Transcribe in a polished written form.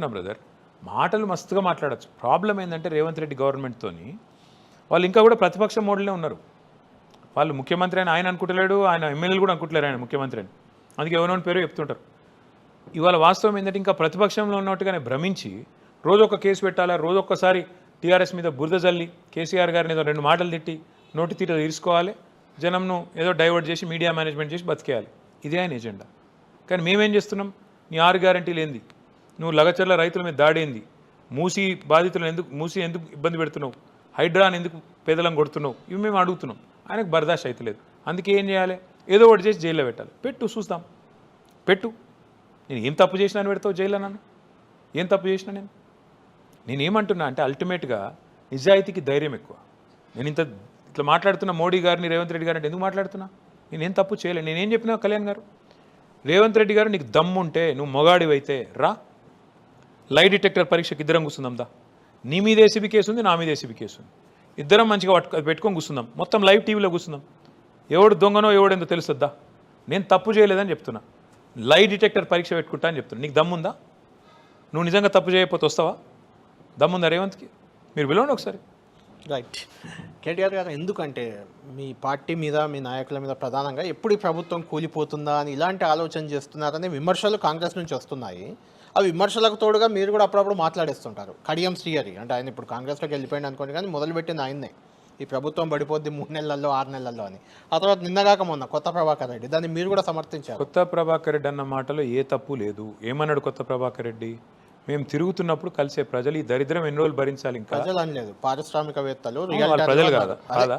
Brother మాటలు మస్తుగా మాట్లాడచ్చు. ప్రాబ్లం ఏంటంటే రేవంత్ రెడ్డి గవర్నమెంట్తోని వాళ్ళు ఇంకా కూడా ప్రతిపక్ష మోడల్నే ఉన్నారు. వాళ్ళు ముఖ్యమంత్రి అని ఆయన అనుకుంటలేడు, ఆయన ఎమ్మెల్యేలు కూడా అనుకుంటలేరు ఆయన ముఖ్యమంత్రి అని. అందుకే ఎవరోని పేరు చెప్తుంటారు. ఇవాళ వాస్తవం ఏంటంటే ఇంకా ప్రతిపక్షంలో ఉన్నట్టుగానే భ్రమించి రోజొక కేసు పెట్టాలా, రోజొక్కసారి టీఆర్ఎస్ మీద బురద జల్లి కేసీఆర్ గారిని ఏదో 2 మాటలు తిట్టి నోటి తీట తీసుకోవాలి, జనంను ఏదో డైవర్ట్ చేసి మీడియా మేనేజ్మెంట్ చేసి బతికేయాలి. ఇదే ఆయన ఎజెండా. కానీ మేమేం చేస్తున్నాం? నీ 6 గ్యారంటీలు ఏంది? నువ్వు లగచర్ల రైతుల మీద దాడి ఏంది? మూసి ఎందుకు ఇబ్బంది పెడుతున్నావు? హైడ్రాని ఎందుకు పేదలను కొడుతున్నావు? ఇవి మేము అడుగుతున్నాం. ఆయనకు బర్దాష్ అవుతలేదు. అందుకే ఏం చేయాలి? ఏదో ఒకటి చేసి జైల్లో పెట్టాలి. పెట్టు, చూస్తాం. పెట్టు. నేను ఏం తప్పు చేసినా అని పెడతావు జైల్లో? నన్ను ఏం తప్పు చేసినా నేనేమంటున్నా అంటే అల్టిమేట్గా నిజాయితీకి ధైర్యం ఎక్కువ. నేను ఇట్లా మాట్లాడుతున్నా మోడీ గారిని, రేవంత్ రెడ్డి గారిని ఎందుకు మాట్లాడుతున్నా? నేనేం తప్పు చేయలేదు. నేనేం చెప్పినా కళ్యాణ్ గారు, రేవంత్ రెడ్డి గారు నీకు దమ్ముంటే, నువ్వు మొగాడివైతే రా, లై డిటెక్టర్ పరీక్షకి ఇద్దరం కూర్చుందాం. నీ మీద ఏసీబీ కేసు ఉంది, నా మీద ఏసీబీ కేసు ఉంది. ఇద్దరం మంచిగా పెట్టుకొని కూర్చుందాం. మొత్తం లైవ్ టీవీలో కూర్చుందాం. ఎవడు దొంగనో ఎవడెందో తెలుస్తుందా? నేను తప్పు చేయలేదని చెప్తున్నా. లై డిటెక్టర్ పరీక్ష పెట్టుకుంటా అని చెప్తున్నా. నీకు దమ్ముందా? నువ్వు నిజంగా తప్పు చేయకపోతే వస్తావా? దమ్ముందా రేవంత్కి? మీరు పిలవండి ఒకసారి. రైట్. కేటీఆర్ గారు, ఎందుకంటే మీ పార్టీ మీద, మీ నాయకుల మీద ప్రధానంగా ఎప్పుడు ఈ ప్రభుత్వం కూలిపోతుందా అని ఇలాంటి ఆలోచన చేస్తున్నారనే విమర్శలు కాంగ్రెస్ నుంచి వస్తున్నాయి. ఆ విమర్శలకు తోడుగా మీరు కూడా అప్పుడప్పుడు మాట్లాడేస్తుంటారు. కడియం శ్రీహరి అంటే ఆయన ఇప్పుడు కాంగ్రెస్లోకి వెళ్ళిపోయింది అనుకోండి, కానీ మొదలుపెట్టింది ఆయన్నే. ఈ ప్రభుత్వం పడిపోద్ది 3 నెలల్లో 6 నెలల్లో అని. ఆ తర్వాత నిన్నగాక మొన్న కొత్త ప్రభాకర్ రెడ్డి, దాన్ని మీరు కూడా సమర్థించారు. కొత్త ప్రభాకర్ రెడ్డి అన్న మాటలో ఏ తప్పు లేదు. ఏమన్నాడు కొత్త ప్రభాకర్ రెడ్డి? మేము తిరుగుతున్నప్పుడు కలిసే ప్రజలు ఈ దరిద్రం ఎన్ని రోజులు భరించాలి? ఇంకా ప్రజలు అనలేదు, పారిశ్రామికవేత్తలు. ప్రజలు కాదా?